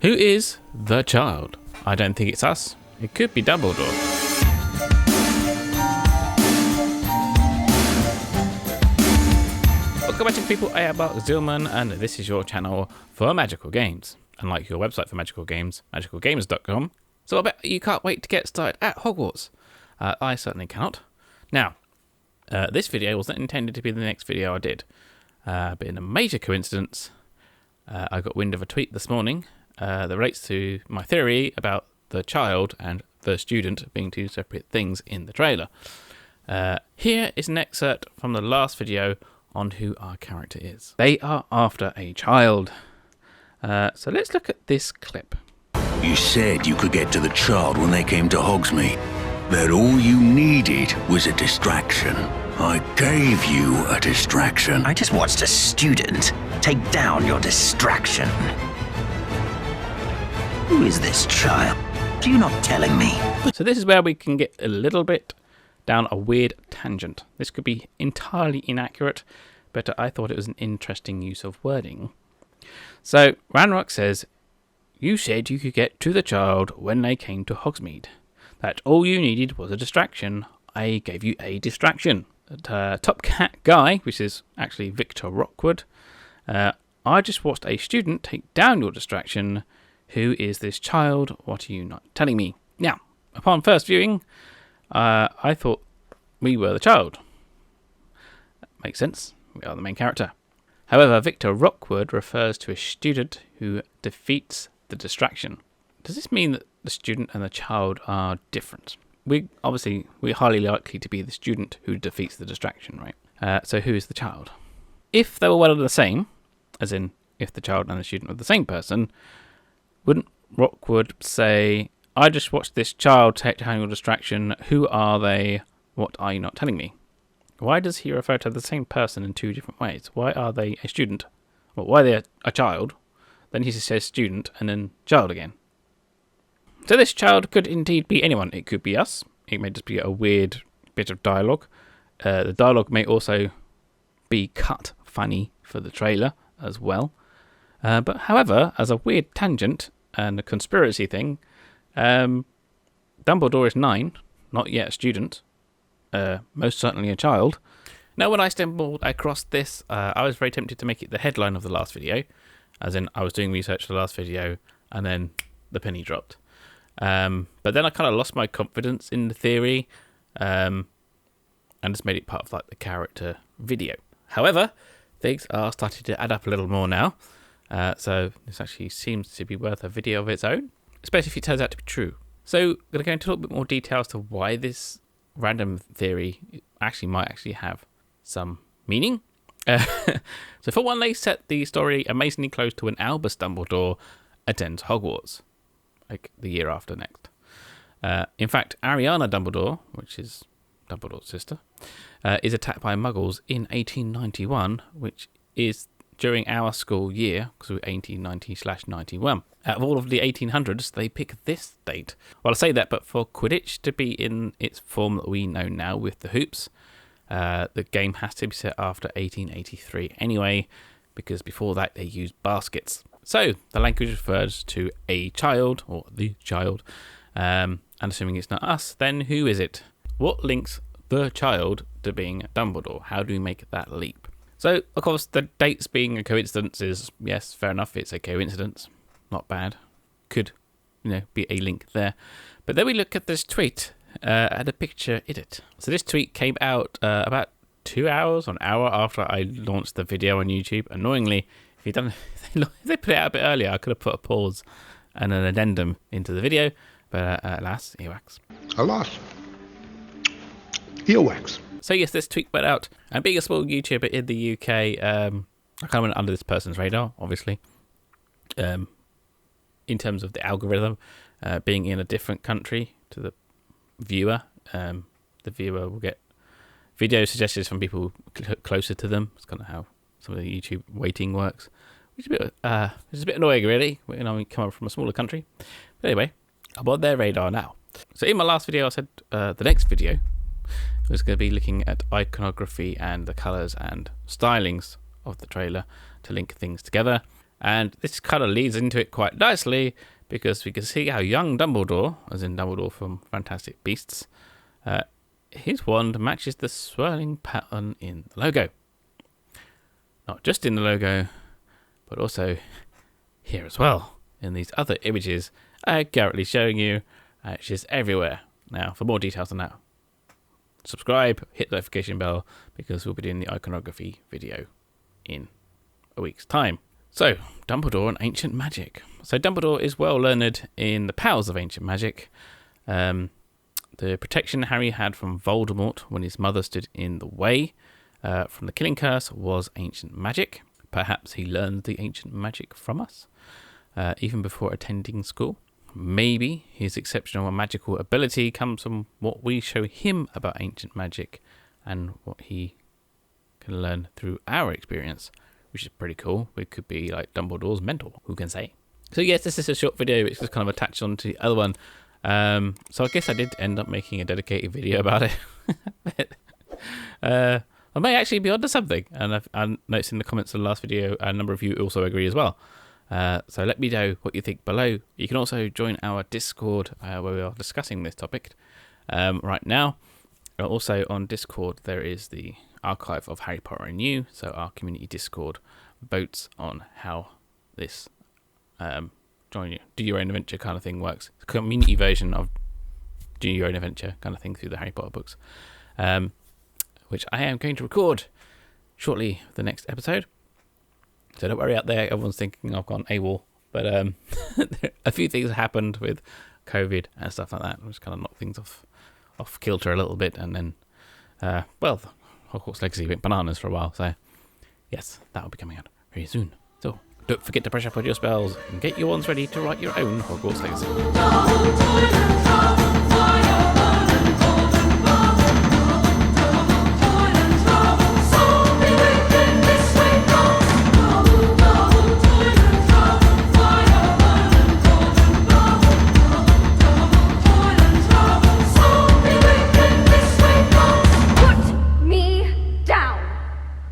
Who is the child? I don't think it's us. It could be Dumbledore. Welcome back to people. I am Mark Zillman, and this is your channel for magical games. Unlike your website for magical games, magicalgamers.com. So I bet you can't wait to get started at Hogwarts. I certainly cannot. Now, this video wasn't intended to be the next video I did, but in a major coincidence, I got wind of a tweet this morning that relates to my theory about the child and the student being two separate things in the trailer. Here is an excerpt from the last video on who our character is. They are after a child. So let's look at this clip. You said you could get to the child when they came to Hogsmeade. That all you needed was a distraction. I gave you a distraction. I just watched a student take down your distraction. Who is this child? Are you not telling me? So this is where we can get a little bit down a weird tangent. This could be entirely inaccurate, but I thought it was an interesting use of wording. So Ranrock says, you said you could get to the child when they came to Hogsmeade. That all you needed was a distraction. I gave you a distraction. Top Cat Guy, which is actually Victor Rockwood. I just watched a student take down your distraction. Who is this child? What are you not telling me? Now, upon first viewing, I thought we were the child. That makes sense. We are the main character. However, Victor Rockwood refers to a student who defeats the distraction. Does this mean that the student and the child are different? We're highly likely to be the student who defeats the distraction, right? So who is the child? If they were one and the same, as in if the child and the student were the same person, wouldn't Rockwood say, I just watched this child take down your distraction. Who are they? What are you not telling me? Why does he refer to the same person in two different ways? Why are they a student? Well, why are they a child? Then he says student and then child again. So this child could indeed be anyone. It could be us. It may just be a weird bit of dialogue. The dialogue may also be cut funny for the trailer as well. But however, as a weird tangent and a conspiracy thing, Dumbledore is 9, not yet a student, most certainly a child. Now, when I stumbled across this, I was very tempted to make it the headline of the last video, as in I was doing research for the last video and then the penny dropped. But then I kind of lost my confidence in the theory and just made it part of the character video. However, things are starting to add up a little more now. So this actually seems to be worth a video of its own, especially if it turns out to be true. So I'm going to go into a little bit more detail as to why this random theory might actually have some meaning. So for one, they set the story amazingly close to when Albus Dumbledore attends Hogwarts, like the year after next. In fact, Ariana Dumbledore, which is Dumbledore's sister, is attacked by Muggles in 1891, which is during our school year, because we're 1890/91. Out of all of the 1800s, they pick this date. Well, I say that, but for Quidditch to be in its form that we know now with the hoops, the game has to be set after 1883 anyway, because before that they used baskets. So the language refers to a child, or the child, and assuming it's not us, then who is it? What links the child to being Dumbledore? How do we make that leap? So, of course, the dates being a coincidence is, yes, fair enough, it's a coincidence. Not bad. Could, be a link there. But then we look at this tweet and a picture in it. So this tweet came out about 2 hours or an hour after I launched the video on YouTube. Annoyingly, if they put it out a bit earlier, I could have put a pause and an addendum into the video. But alas, earwax. Alas. Earwax. So yes, this tweet went out, and being a small YouTuber in the UK, I kind of went under this person's radar, obviously, in terms of the algorithm, being in a different country to the viewer. The viewer will get video suggestions from people closer to them. It's kind of how some of the YouTube weighting works, which is a bit annoying, really, when I come up from a smaller country. But anyway, I'm on their radar now. So in my last video, I said the next video was going to be looking at iconography and the colours and stylings of the trailer to link things together. And this kind of leads into it quite nicely, because we can see how young Dumbledore, as in Dumbledore from Fantastic Beasts, his wand matches the swirling pattern in the logo. Not just in the logo, but also here as well, in these other images I'm currently showing you. It's just everywhere. Now, for more details on that, subscribe, hit the notification bell, because we'll be doing the iconography video in a week's time. So, Dumbledore and ancient magic. So Dumbledore is well learned in the powers of ancient magic. The protection Harry had from Voldemort when his mother stood in the way from the killing curse was ancient magic. Perhaps he learned the ancient magic from us, even before attending school. Maybe his exceptional magical ability comes from what we show him about ancient magic and what he can learn through our experience, which is pretty cool. We could be like Dumbledore's mentor, who can say. So yes, this is a short video which was kind of attached onto the other one. So I guess I did end up making a dedicated video about it. But, I may actually be onto something, and I noticed in the comments of the last video a number of you also agree as well. So let me know what you think below. You can also join our Discord where we are discussing this topic right now. Also on Discord there is the archive of Harry Potter and You, so our community Discord votes on how this do your own adventure kind of thing works. It's a community version of do your own adventure kind of thing through the Harry Potter books, which I am going to record shortly for the next episode. So don't worry out there, everyone's thinking I've gone AWOL, but a few things happened with COVID and stuff like that, which kind of knocked things off kilter a little bit, and then well, Hogwarts Legacy went bananas for a while, so yes, that will be coming out very soon. So don't forget to brush up on your spells and get your wands ready to write your own Hogwarts Legacy.